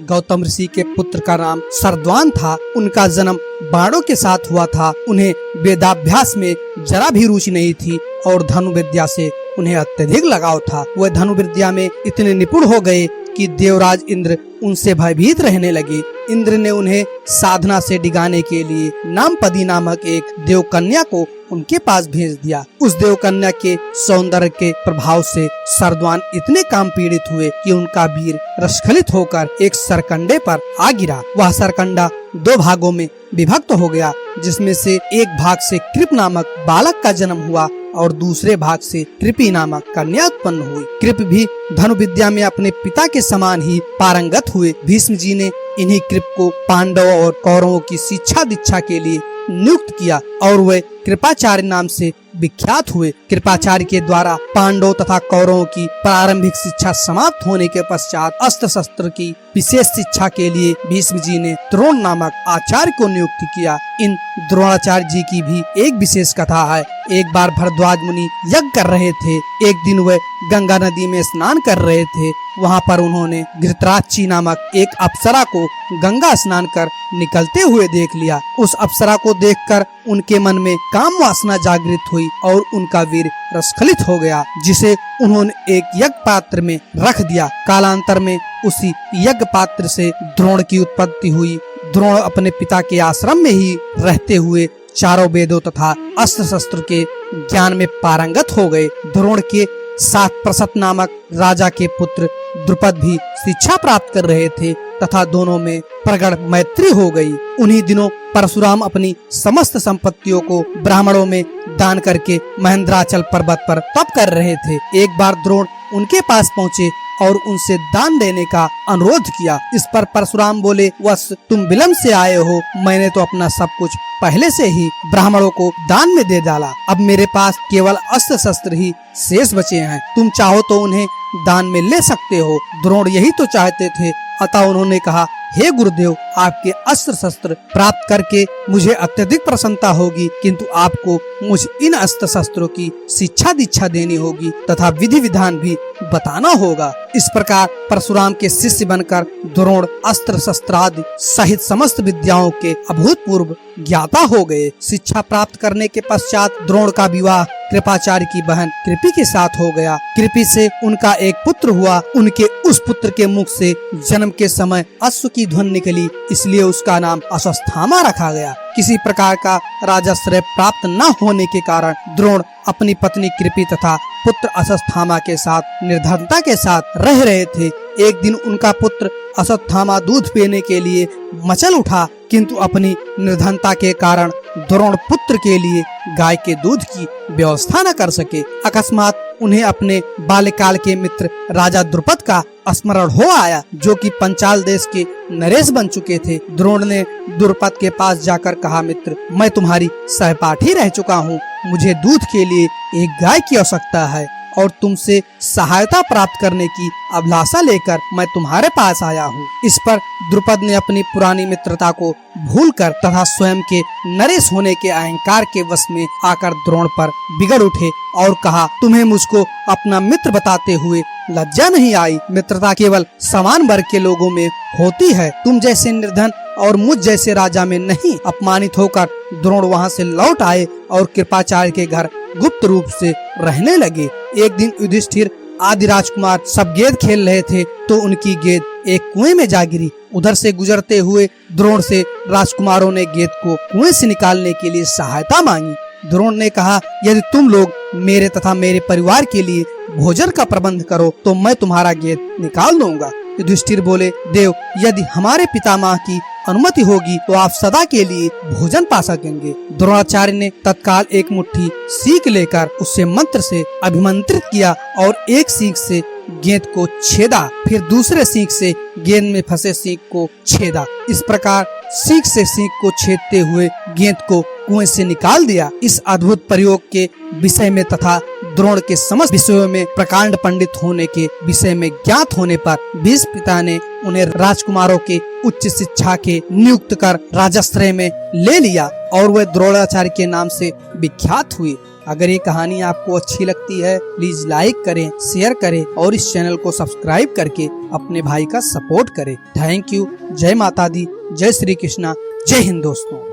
गौतम ऋषि के पुत्र का नाम सरद्वान था। उनका जन्म बाणों के साथ हुआ था। उन्हें वेदाभ्यास में जरा भी रुचि नहीं थी और धनुर्विद्या से उन्हें अत्यधिक लगाव था। वह धनुर्विद्या में इतने निपुण हो गए कि देवराज इंद्र उनसे भयभीत रहने लगे। इंद्र ने उन्हें साधना से डिगाने के लिए नामपदी नामक एक देवकन्या को उनके पास भेज दिया। उस देवकन्या के सौंदर्य के प्रभाव से सरद्वान इतने काम पीड़ित हुए कि उनका वीर रसखलित होकर एक सरकंडे पर आ गिरा। वह सरकंडा 2 भागों में विभक्त हो गया, जिसमें से एक भाग से कृप नामक बालक का जन्म हुआ और दूसरे भाग से कृपि नामक कन्या उत्पन्न हुई। कृप भी धनुर्विद्या में अपने पिता के समान ही पारंगत हुए। भीष्म जी ने इन्हीं कृप को पांडवों और कौरवों की शिक्षा दीक्षा के लिए नियुक्त किया और वे कृपाचार्य नाम से विख्यात हुए। कृपाचार्य के द्वारा पांडवों तथा कौरवों की प्रारंभिक शिक्षा समाप्त होने के पश्चात अस्त्र शस्त्र की विशेष शिक्षा के लिए भीष्म जी ने द्रोण नामक आचार्य को नियुक्त किया। इन द्रोणाचार्य जी की भी एक विशेष कथा है। एक बार भरद्वाज मुनि यज्ञ कर रहे थे। एक दिन वे गंगा नदी में स्नान कर रहे थे। वहाँ पर उन्होंने घृतराक्षी नामक एक अप्सरा को गंगा स्नान कर निकलते हुए देख लिया। उस अप्सरा को देखकर उनके मन में काम वासना जागृत हुई और उनका वीर रसखलित हो गया, जिसे उन्होंने एक यज्ञ पात्र में रख दिया। कालांतर में उसी यज्ञ पात्र से द्रोण की उत्पत्ति हुई। द्रोण अपने पिता के आश्रम में ही रहते हुए चारों वेदों तथा अस्त्र शस्त्र के ज्ञान में पारंगत हो गए। द्रोण के साथ प्रसत नामक राजा के पुत्र द्रुपद भी शिक्षा प्राप्त कर रहे थे तथा दोनों में प्रगाढ़ मैत्री हो गई। उन्हीं दिनों परशुराम अपनी समस्त संपत्तियों को ब्राह्मणों में दान करके महेंद्राचल पर्वत पर तप कर रहे थे। एक बार द्रोण उनके पास पहुँचे और उनसे दान देने का अनुरोध किया। इस पर परशुराम बोले, वत्स तुम विलम्ब से आए हो, मैंने तो अपना सब कुछ पहले से ही ब्राह्मणों को दान में दे डाला। अब मेरे पास केवल अस्त्र शस्त्र ही शेष बचे हैं। तुम चाहो तो उन्हें दान में ले सकते हो। द्रोण यही तो चाहते थे। अतः उन्होंने कहा, हे गुरुदेव, आपके अस्त्र शस्त्र प्राप्त करके मुझे अत्यधिक प्रसन्नता होगी, किंतु आपको मुझ इन अस्त्र शस्त्रों की शिक्षा दीक्षा देनी होगी तथा विधि विधान भी बताना होगा। इस प्रकार परशुराम के शिष्य बनकर द्रोण अस्त्र शस्त्रादि सहित समस्त विद्याओं के अभूतपूर्व ज्ञाता हो गए। शिक्षा प्राप्त करने के पश्चात द्रोण का विवाह कृपाचार्य की बहन कृपि के साथ हो गया। कृपि से उनका एक पुत्र हुआ। उनके उस पुत्र के मुख से जन्म के समय अश्व की ध्वनि निकली, इसलिए उसका नाम अश्वत्थामा रखा गया। किसी प्रकार का राजाश्रय प्राप्त न होने के कारण द्रोण अपनी पत्नी कृपि तथा पुत्र अश्वत्थामा के साथ निर्धनता के साथ रह रहे थे। एक दिन उनका पुत्र अश्वत्थामा दूध पीने के लिए मचल उठा, किंतु अपनी निर्धनता के कारण द्रोण पुत्र के लिए गाय के दूध की व्यवस्था न कर सके। अकस्मात उन्हें अपने बाल्यकाल के मित्र राजा द्रुपद का स्मरण हो आया, जो कि पंचाल देश के नरेश बन चुके थे। द्रोण ने द्रुपद के पास जाकर कहा, मित्र, मैं तुम्हारी सहपाठी रह चुका हूँ। मुझे दूध के लिए एक गाय की आवश्यकता है और तुमसे सहायता प्राप्त करने की अभिलाषा लेकर मैं तुम्हारे पास आया हूँ। इस पर द्रुपद ने अपनी पुरानी मित्रता को भूलकर तथा स्वयं के नरेश होने के अहंकार के वश में आकर द्रोण पर बिगड़ उठे और कहा, तुम्हें मुझको अपना मित्र बताते हुए लज्जा नहीं आई? मित्रता केवल समान वर्ग के लोगों में होती है, तुम जैसे निर्धन और मुझ जैसे राजा में नहीं। अपमानित होकर द्रोण वहाँ से लौट आए और कृपाचार्य के घर गुप्त रूप से रहने लगे। एक दिन युधिष्ठिर आदि राजकुमार सब गेंद खेल रहे थे तो उनकी गेंद एक कुएं में जा गिरी। उधर से गुजरते हुए द्रोण से राजकुमारों ने गेंद को कुएं से निकालने के लिए सहायता मांगी। द्रोण ने कहा, यदि तुम लोग मेरे तथा मेरे परिवार के लिए भोजन का प्रबंध करो तो मैं तुम्हारा गेंद निकाल दूंगा। युधिष्ठिर बोले, देव, यदि हमारे पितामह की अनुमति होगी तो आप सदा के लिए भोजन पा सकेंगे। द्रोणाचार्य ने तत्काल एक मुट्ठी सीख लेकर उससे मंत्र से अभिमंत्रित किया और एक सीख से गेंद को छेदा, फिर दूसरे सीख से गेंद में फंसे सीख को छेदा। इस प्रकार सीख से सीख को छेदते हुए गेंद को कुएं से निकाल दिया। इस अद्भुत प्रयोग के विषय में तथा द्रोण के समस्त विषयों में प्रकांड पंडित होने के विषय में ज्ञात होने पर भीष्म पिता ने उन्हें राजकुमारों के उच्च शिक्षा के नियुक्त कर राजाश्रय में ले लिया और वे द्रोणाचार्य के नाम से विख्यात हुए। अगर ये कहानी आपको अच्छी लगती है प्लीज लाइक करें, शेयर करें और इस चैनल को सब्सक्राइब करके अपने भाई का सपोर्ट करें। Thank you. जय माता दी, जय श्री कृष्णा, जय हिंद दोस्तों।